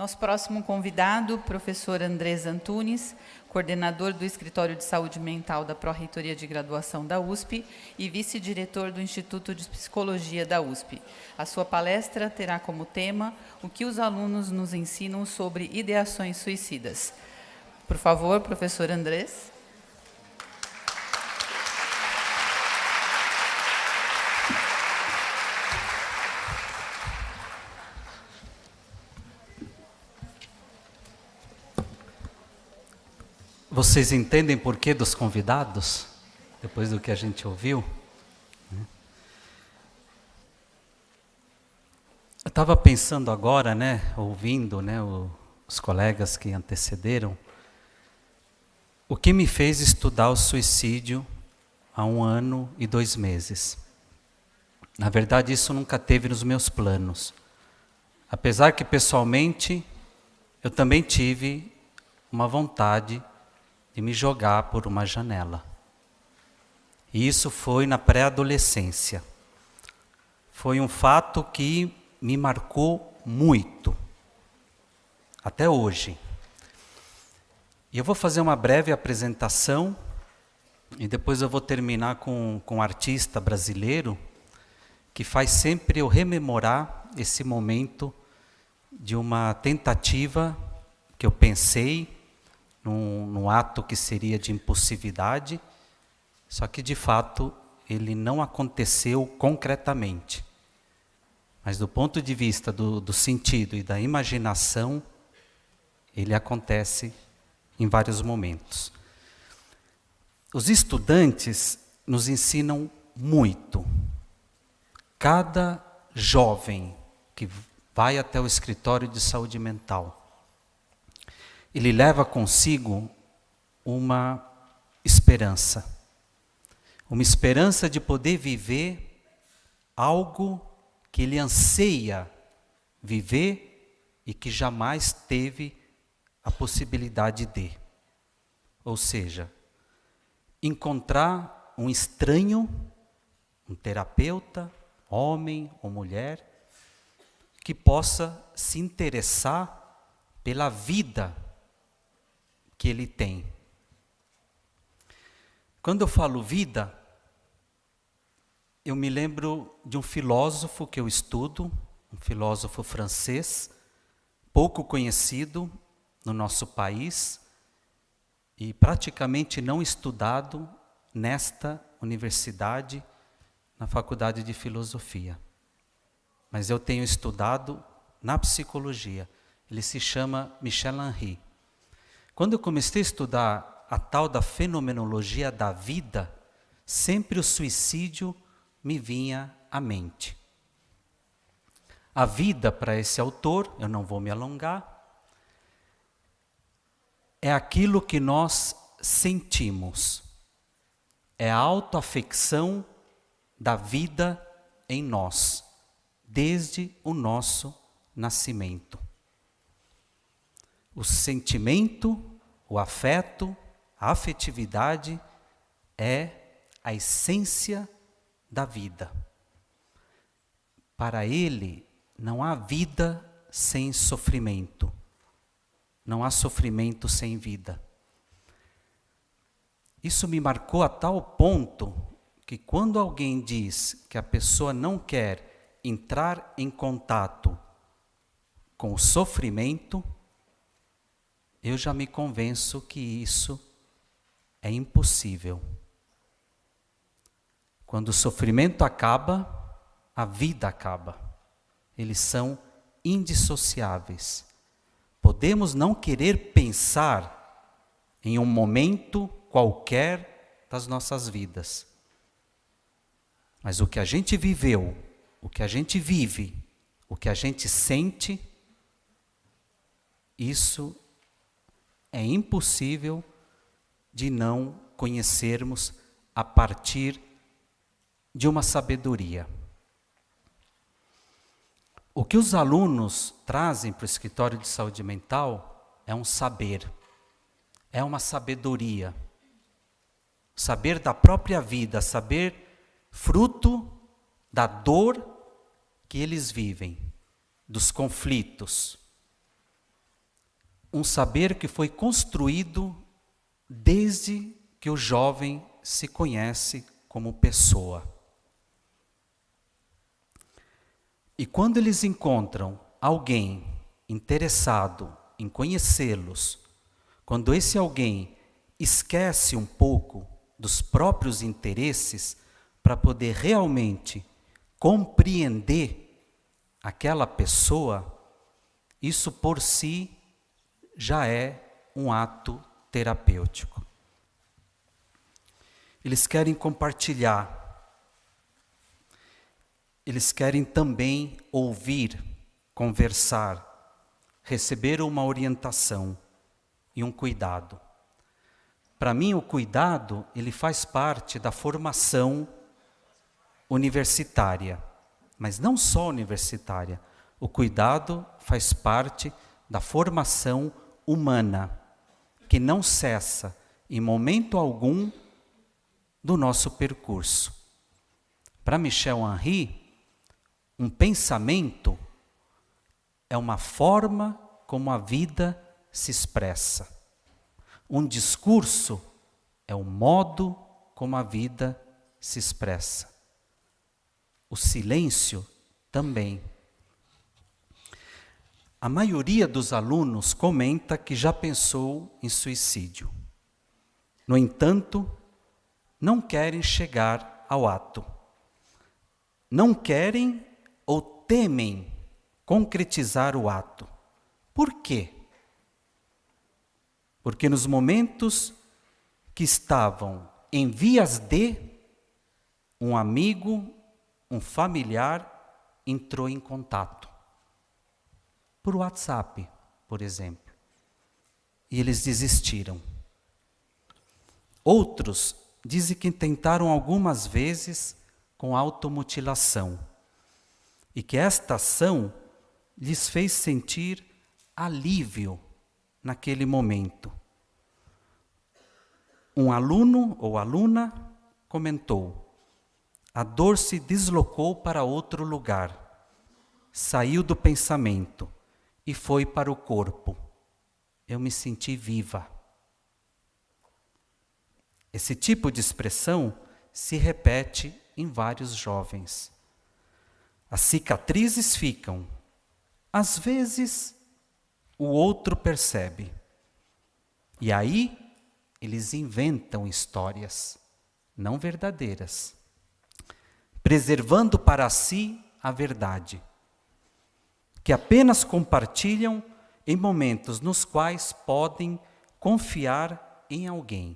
Nosso próximo convidado, professor Andrés Antunes, coordenador do Escritório de Saúde Mental da Pró-Reitoria de Graduação da USP e vice-diretor do Instituto de Psicologia da USP. A sua palestra terá como tema o que os alunos nos ensinam sobre ideações suicidas. Por favor, professor Andrés. Vocês entendem por que dos convidados? Depois do que a gente ouviu? Eu estava pensando agora, ouvindo, os colegas que antecederam, o que me fez estudar o suicídio há 1 ano e 2 meses. Na verdade, isso nunca teve nos meus planos. Apesar que, pessoalmente, eu também tive uma vontade de me jogar por uma janela. E isso foi na pré-adolescência. Foi um fato que me marcou muito, até hoje. E eu vou fazer uma breve apresentação, e depois eu vou terminar com um artista brasileiro, que faz sempre eu rememorar esse momento de uma tentativa que eu pensei, num ato que seria de impulsividade, só que de fato ele não aconteceu concretamente. Mas do ponto de vista do sentido e da imaginação, ele acontece em vários momentos. Os estudantes nos ensinam muito. Cada jovem que vai até o escritório de saúde mental, ele leva consigo uma esperança de poder viver algo que ele anseia viver e que jamais teve a possibilidade de. Ou seja, encontrar um estranho, um terapeuta, homem ou mulher, que possa se interessar pela vida que ele tem. Quando eu falo vida, eu me lembro de um filósofo que eu estudo, um filósofo francês, pouco conhecido no nosso país e praticamente não estudado nesta universidade, na Faculdade de Filosofia. Mas eu tenho estudado na psicologia. Ele se chama Michel Henry. Quando eu comecei a estudar a tal da fenomenologia da vida, sempre o suicídio me vinha à mente. A vida, para esse autor, eu não vou me alongar, é aquilo que nós sentimos. É a autoafecção da vida em nós, desde o nosso nascimento. O sentimento, o afeto, a afetividade é a essência da vida. Para ele, não há vida sem sofrimento. Não há sofrimento sem vida. Isso me marcou a tal ponto que quando alguém diz que a pessoa não quer entrar em contato com o sofrimento, eu já me convenço que isso é impossível. Quando o sofrimento acaba, a vida acaba. Eles são indissociáveis. Podemos não querer pensar em um momento qualquer das nossas vidas. Mas o que a gente viveu, o que a gente vive, o que a gente sente, isso é impossível de não conhecermos a partir de uma sabedoria. O que os alunos trazem para o escritório de saúde mental é um saber, é uma sabedoria. Saber da própria vida, saber fruto da dor que eles vivem, dos conflitos. um saber que foi construído desde que o jovem se conhece como pessoa. E quando eles encontram alguém interessado em conhecê-los, quando esse alguém esquece um pouco dos próprios interesses para poder realmente compreender aquela pessoa, isso por si já é um ato terapêutico. Eles querem compartilhar. Eles querem também ouvir, conversar, receber uma orientação e um cuidado. Para mim, o cuidado, ele faz parte da formação universitária, mas não só universitária. O cuidado faz parte da formação humana, que não cessa em momento algum do nosso percurso. Para Michel Henry, um pensamento é uma forma como a vida se expressa. Um discurso é o modo como a vida se expressa. O silêncio também. A maioria dos alunos comenta que já pensou em suicídio. No entanto, não querem chegar ao ato. Não querem ou temem concretizar o ato. Por quê? Porque nos momentos que estavam em vias de, um amigo, um familiar entrou em contato. Por WhatsApp, por exemplo. E eles desistiram. Outros dizem que tentaram algumas vezes com automutilação. E que esta ação lhes fez sentir alívio naquele momento. Um aluno ou aluna comentou: a dor se deslocou para outro lugar, saiu do pensamento e foi para o corpo. Eu me senti viva. Esse tipo de expressão se repete em vários jovens. As cicatrizes ficam. Às vezes, o outro percebe. E aí, eles inventam histórias não verdadeiras, preservando para si a verdade, que apenas compartilham em momentos nos quais podem confiar em alguém.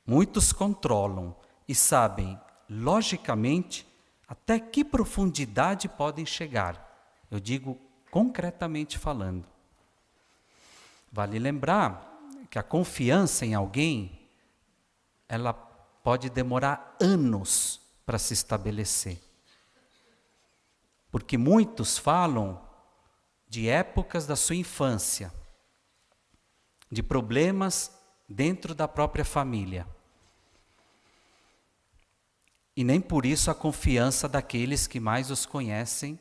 Muitos controlam e sabem, logicamente, até que profundidade podem chegar. Eu digo concretamente falando. Vale lembrar que a confiança em alguém, ela pode demorar anos para se estabelecer. Porque muitos falam de épocas da sua infância, de problemas dentro da própria família. E nem por isso a confiança daqueles que mais os conhecem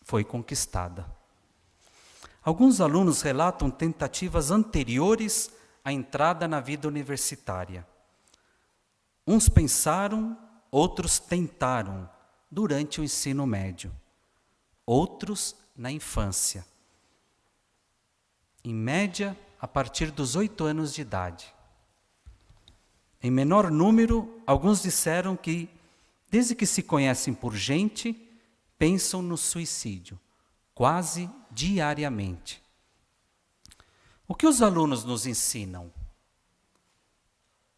foi conquistada. Alguns alunos relatam tentativas anteriores à entrada na vida universitária. Uns pensaram, outros tentaram durante o ensino médio. Outros na infância. Em média, a partir dos 8 anos de idade. Em menor número, alguns disseram que, desde que se conhecem por gente, pensam no suicídio, quase diariamente. O que os alunos nos ensinam?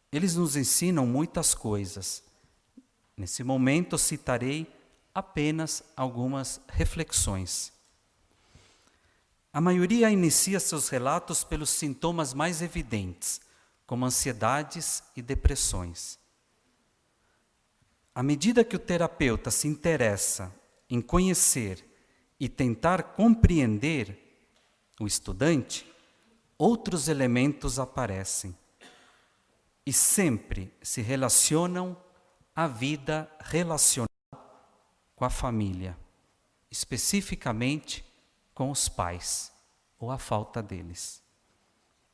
Eles nos ensinam muitas coisas. Nesse momento, citarei apenas algumas reflexões. A maioria inicia seus relatos pelos sintomas mais evidentes, como ansiedades e depressões. À medida que o terapeuta se interessa em conhecer e tentar compreender o estudante, outros elementos aparecem e sempre se relacionam à vida relacional com a família, especificamente com os pais, ou a falta deles,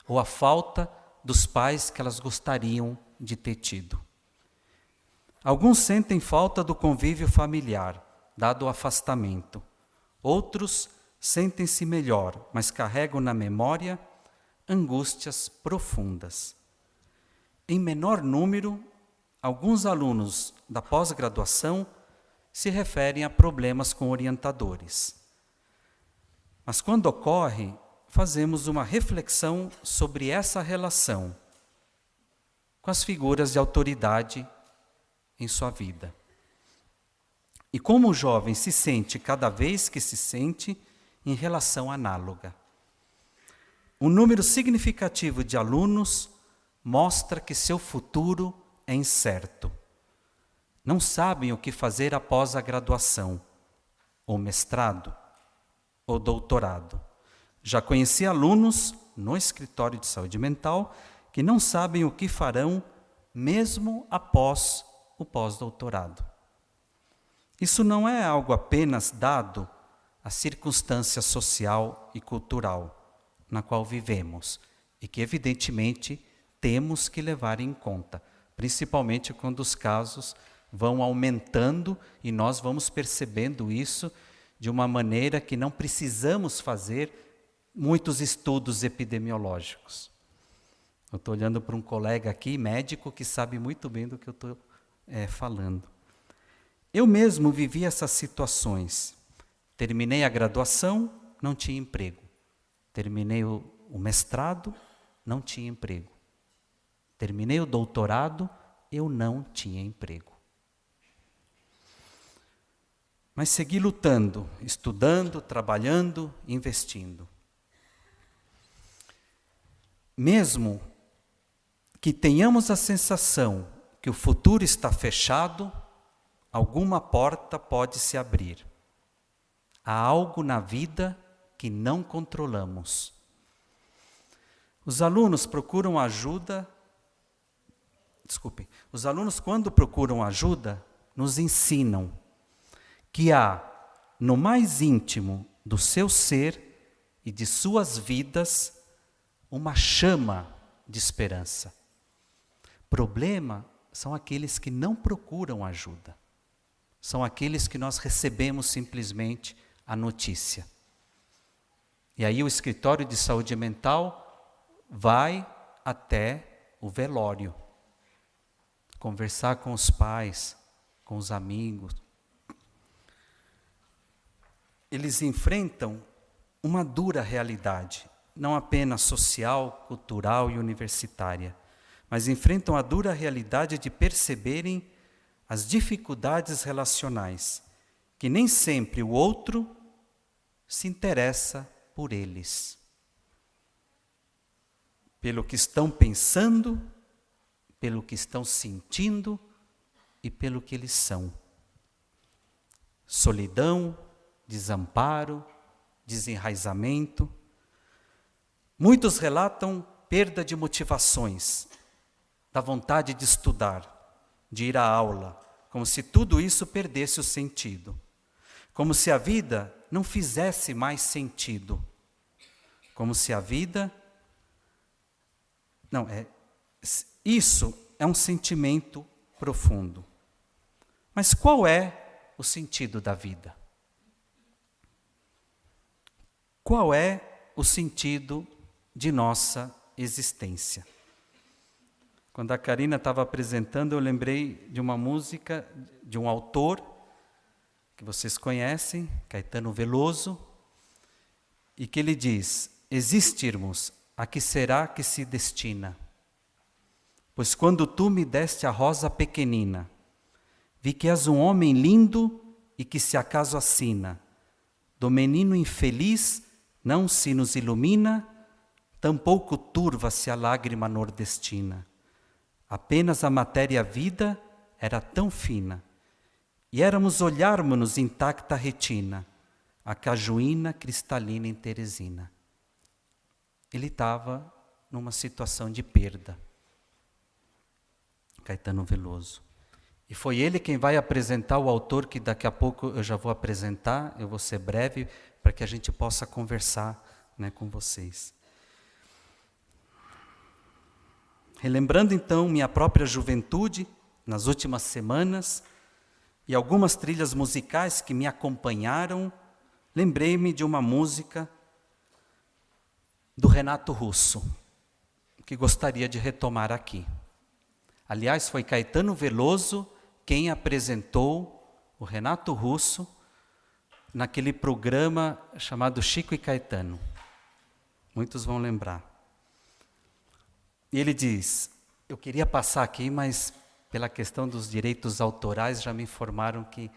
ou a falta dos pais que elas gostariam de ter tido. Alguns sentem falta do convívio familiar, dado o afastamento. Outros sentem-se melhor, mas carregam na memória angústias profundas. Em menor número, alguns alunos da pós-graduação se referem a problemas com orientadores. Mas quando ocorre, fazemos uma reflexão sobre essa relação com as figuras de autoridade em sua vida. E como o jovem se sente cada vez que se sente em relação análoga. Um número significativo de alunos mostra que seu futuro é incerto. Não sabem o que fazer após a graduação, ou mestrado, ou doutorado. Já conheci alunos no escritório de saúde mental que não sabem o que farão mesmo após o pós-doutorado. Isso não é algo apenas dado à circunstância social e cultural na qual vivemos e que, evidentemente, temos que levar em conta, principalmente quando os casos vão aumentando e nós vamos percebendo isso de uma maneira que não precisamos fazer muitos estudos epidemiológicos. Eu estou olhando para um colega aqui, médico, que sabe muito bem do que eu estou falando. Eu mesmo vivi essas situações. Terminei a graduação, não tinha emprego. Terminei o mestrado, não tinha emprego. Terminei o doutorado, eu não tinha emprego. Mas segui lutando, estudando, trabalhando, investindo. Mesmo que tenhamos a sensação que o futuro está fechado, alguma porta pode se abrir. Há algo na vida que não controlamos. Os alunos procuram ajuda. Os alunos, quando procuram ajuda, nos ensinam que há, no mais íntimo do seu ser e de suas vidas, uma chama de esperança. Problema são aqueles que não procuram ajuda. São aqueles que nós recebemos simplesmente a notícia. E aí o escritório de saúde mental vai até o velório, conversar com os pais, com os amigos. Eles enfrentam uma dura realidade, não apenas social, cultural e universitária, mas enfrentam a dura realidade de perceberem as dificuldades relacionais, que nem sempre o outro se interessa por eles, pelo que estão pensando, pelo que estão sentindo e pelo que eles são. Solidão, desamparo, desenraizamento. Muitos relatam perda de motivações, da vontade de estudar, de ir à aula, como se tudo isso perdesse o sentido, como se a vida não fizesse mais sentido, como se a vida... Isso é um sentimento profundo. Mas qual é o sentido da vida? Qual é o sentido de nossa existência? Quando a Karina estava apresentando, eu lembrei de uma música de um autor que vocês conhecem, Caetano Veloso, e que ele diz: existirmos, a que será que se destina? Pois quando tu me deste a rosa pequenina, vi que és um homem lindo e que se acaso assina, do menino infeliz não se nos ilumina, tampouco turva-se a lágrima nordestina. Apenas a matéria-vida era tão fina, e éramos olharmos-nos intacta retina, a cajuína cristalina em Teresina. Ele estava numa situação de perda. Caetano Veloso. E foi ele quem vai apresentar o autor que daqui a pouco eu já vou apresentar, eu vou ser breve, para que a gente possa conversar né, com vocês. Relembrando então minha própria juventude, nas últimas semanas, e algumas trilhas musicais que me acompanharam, lembrei-me de uma música do Renato Russo, que gostaria de retomar aqui. Aliás, foi Caetano Veloso quem apresentou o Renato Russo naquele programa chamado Chico e Caetano. Muitos vão lembrar. E ele diz, eu queria passar aqui, mas pela questão dos direitos autorais já me informaram que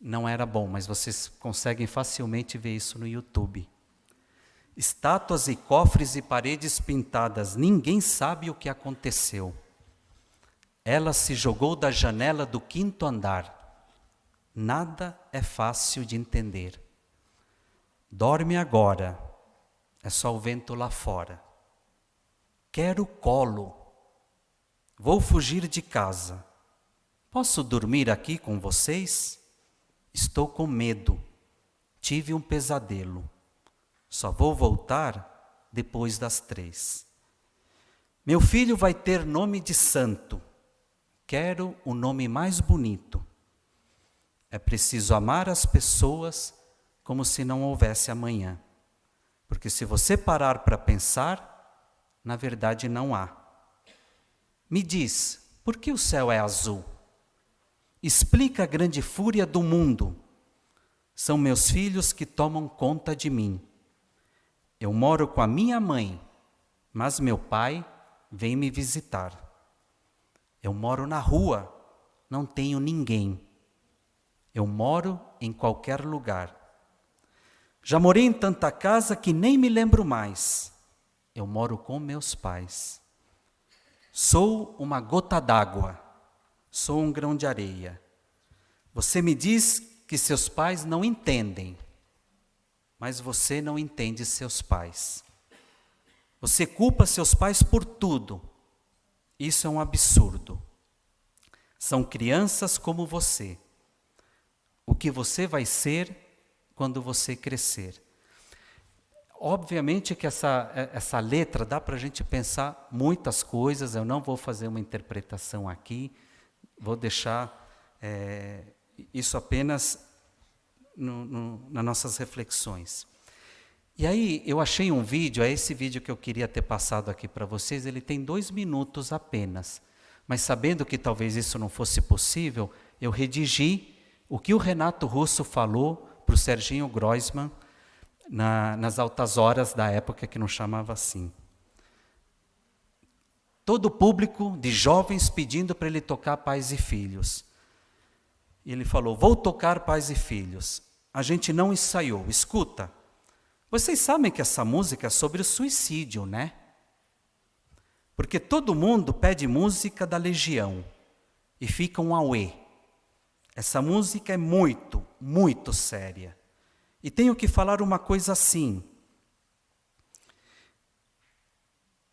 não era bom, mas vocês conseguem facilmente ver isso no YouTube. Estátuas e cofres e paredes pintadas, ninguém sabe o que aconteceu. Ela se jogou da janela do 5º andar. Nada é fácil de entender. Dorme agora, é só o vento lá fora. Quero colo. Vou fugir de casa. Posso dormir aqui com vocês? Estou com medo. Tive um pesadelo. Só vou voltar depois das 3. Meu filho vai ter nome de santo. Quero o nome mais bonito. É preciso amar as pessoas como se não houvesse amanhã. Porque se você parar para pensar, na verdade não há. Me diz, por que o céu é azul? Explica a grande fúria do mundo. São meus filhos que tomam conta de mim. Eu moro com a minha mãe, mas meu pai vem me visitar. Eu moro na rua, não tenho ninguém. Eu moro em qualquer lugar. Já morei em tanta casa que nem me lembro mais. Eu moro com meus pais. Sou uma gota d'água, sou um grão de areia. Você me diz que seus pais não entendem, mas você não entende seus pais. Você culpa seus pais por tudo. Isso é um absurdo. São crianças como você. O que você vai ser quando você crescer? Obviamente que essa letra dá para a gente pensar muitas coisas, eu não vou fazer uma interpretação aqui, vou deixar isso apenas nas nossas reflexões. E aí eu achei um vídeo, é esse vídeo que eu queria ter passado aqui para vocês, ele tem 2 minutos apenas, mas sabendo que talvez isso não fosse possível, eu redigi o que o Renato Russo falou para o Serginho Groisman, nas altas horas da época, que não chamava assim. Todo o público de jovens pedindo para ele tocar Pais e Filhos. E ele falou, vou tocar Pais e Filhos. A gente não ensaiou, escuta. Vocês sabem que essa música é sobre o suicídio, né? Porque todo mundo pede música da Legião e fica um auê. Essa música é muito, muito séria. E tenho que falar uma coisa assim.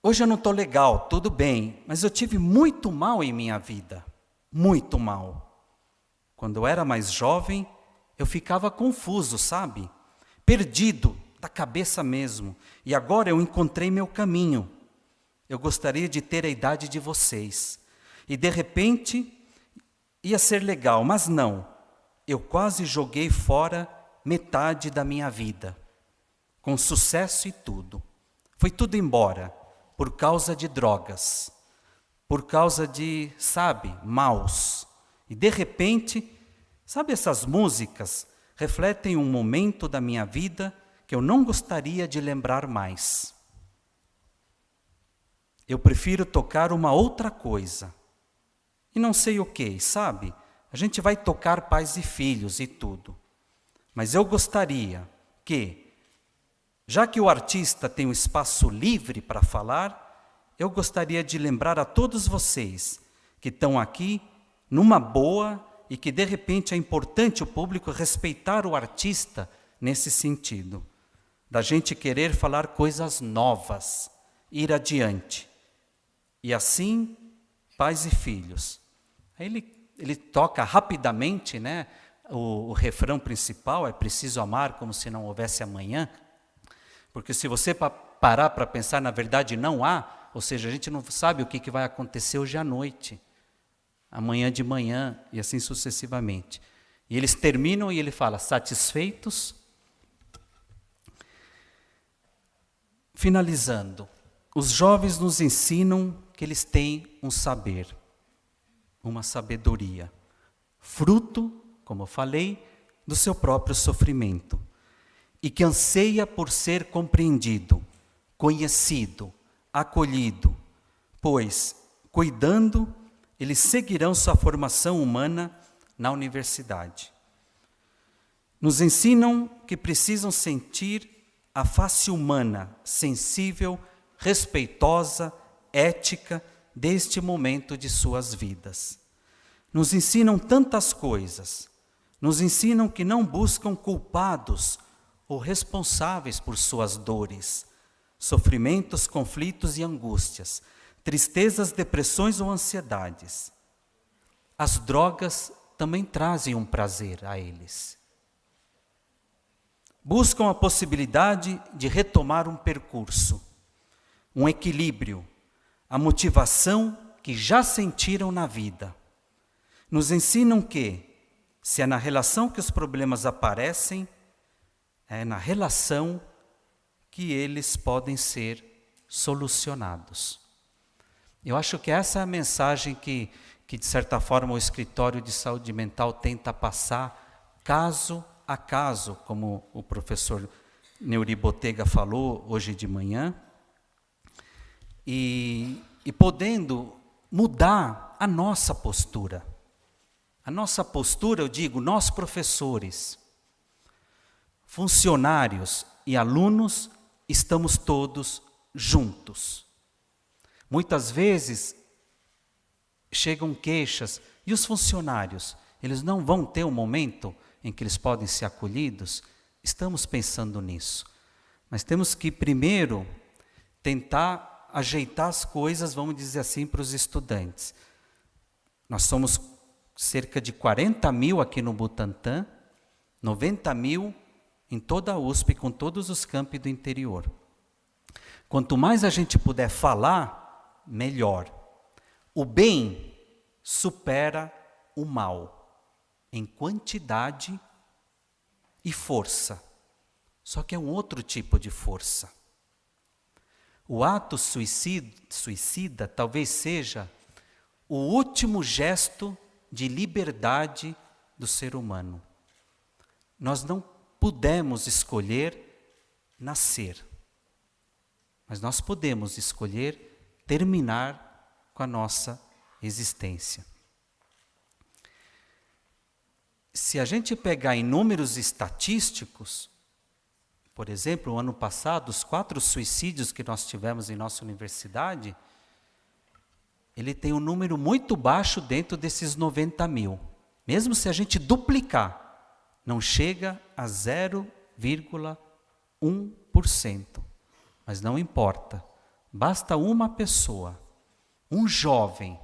Hoje eu não estou legal, tudo bem, mas eu tive muito mal em minha vida. Muito mal. Quando eu era mais jovem, eu ficava confuso, sabe? Perdido, da cabeça mesmo. E agora eu encontrei meu caminho. Eu gostaria de ter a idade de vocês. E de repente, ia ser legal, mas não. Eu quase joguei fora metade da minha vida, com sucesso e tudo. Foi tudo embora, por causa de drogas, por causa de, maus. E de repente, essas músicas refletem um momento da minha vida que eu não gostaria de lembrar mais. Eu prefiro tocar uma outra coisa. E não sei o que, A gente vai tocar Pais e Filhos e tudo. Mas eu gostaria que, já que o artista tem um espaço livre para falar, eu gostaria de lembrar a todos vocês que estão aqui numa boa e que de repente é importante o público respeitar o artista nesse sentido, da gente querer falar coisas novas, ir adiante. E assim, Pais e Filhos. Aí ele toca rapidamente, O refrão principal é preciso amar como se não houvesse amanhã, Porque se você parar para pensar, na verdade não há, ou seja, a gente não sabe o que vai acontecer hoje à noite, amanhã de manhã e assim sucessivamente. E eles terminam e ele fala, satisfeitos? Finalizando, os jovens nos ensinam que eles têm um saber, uma sabedoria, fruto, como eu falei, do seu próprio sofrimento, e que anseia por ser compreendido, conhecido, acolhido, pois, cuidando, eles seguirão sua formação humana na universidade. Nos ensinam que precisam sentir a face humana, sensível, respeitosa, ética, deste momento de suas vidas. Nos ensinam tantas coisas. Nos ensinam que não buscam culpados ou responsáveis por suas dores, sofrimentos, conflitos e angústias, tristezas, depressões ou ansiedades. As drogas também trazem um prazer a eles. Buscam a possibilidade de retomar um percurso, um equilíbrio, a motivação que já sentiram na vida. Nos ensinam que, se é na relação que os problemas aparecem, é na relação que eles podem ser solucionados. Eu acho que essa é a mensagem que de certa forma o Escritório de Saúde Mental tenta passar caso a caso, como o professor Neuri Botega falou hoje de manhã, e podendo mudar a nossa postura. A nossa postura, eu digo, nós professores, funcionários e alunos, estamos todos juntos. Muitas vezes chegam queixas, e os funcionários, eles não vão ter um momento em que eles podem ser acolhidos? Estamos pensando nisso. Mas temos que primeiro tentar ajeitar as coisas, vamos dizer assim, para os estudantes. Nós somos cerca de 40 mil aqui no Butantã, 90 mil em toda a USP, com todos os campi do interior. Quanto mais a gente puder falar, melhor. O bem supera o mal em quantidade e força. Só que é um outro tipo de força. O ato suicida talvez seja o último gesto de liberdade do ser humano. Nós não pudemos escolher nascer, mas nós podemos escolher terminar com a nossa existência. Se a gente pegar em números estatísticos, por exemplo, o ano passado, os 4 suicídios que nós tivemos em nossa universidade, ele tem um número muito baixo dentro desses 90 mil. Mesmo se a gente duplicar, não chega a 0,1%. Mas não importa. Basta uma pessoa, um jovem,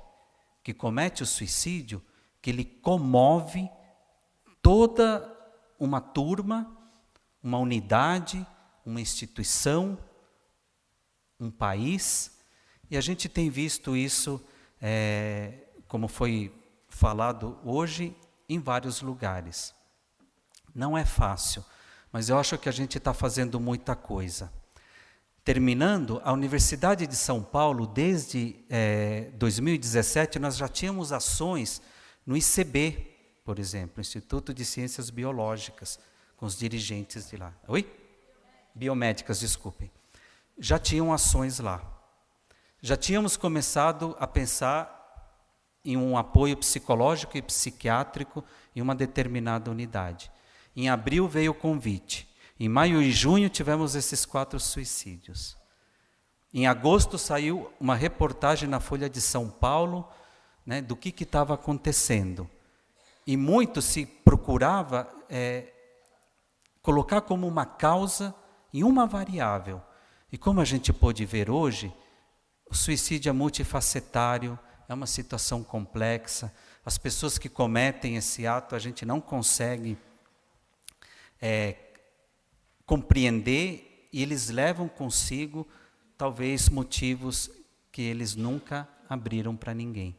que comete o suicídio, que ele comove toda uma turma, uma unidade, uma instituição, um país. E a gente tem visto isso, como foi falado hoje, em vários lugares. Não é fácil, mas eu acho que a gente está fazendo muita coisa. Terminando, a Universidade de São Paulo, desde 2017, nós já tínhamos ações no ICB, por exemplo, Instituto de Ciências Biológicas, com os dirigentes de lá. Oi? Biomédicas, desculpem. Já tinham ações lá. Já tínhamos começado a pensar em um apoio psicológico e psiquiátrico em uma determinada unidade. Em abril veio o convite. Em maio e junho tivemos esses 4 suicídios. Em agosto saiu uma reportagem na Folha de São Paulo, né, do que estava acontecendo. E muito se procurava colocar como uma causa em uma variável. E como a gente pôde ver hoje, o suicídio é multifacetário, é uma situação complexa. As pessoas que cometem esse ato, a gente não consegue compreender e eles levam consigo, talvez, motivos que eles nunca abriram para ninguém.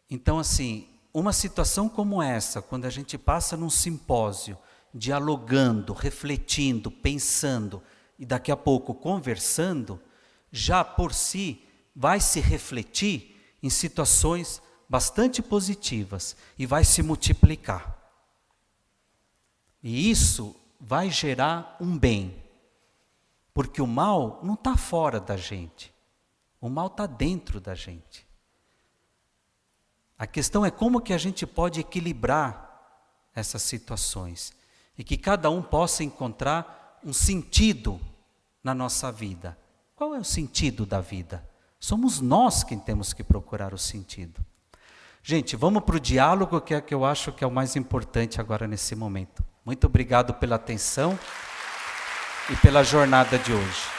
Então, assim, uma situação como essa, quando a gente passa num simpósio, dialogando, refletindo, pensando, e daqui a pouco conversando, já por si vai se refletir em situações bastante positivas e vai se multiplicar. E isso vai gerar um bem, porque o mal não está fora da gente, o mal está dentro da gente. A questão é como que a gente pode equilibrar essas situações e que cada um possa encontrar um sentido na nossa vida. Qual é o sentido da vida? Somos nós quem temos que procurar o sentido. Gente, vamos para o diálogo, que é que eu acho que é o mais importante agora nesse momento. Muito obrigado pela atenção e pela jornada de hoje.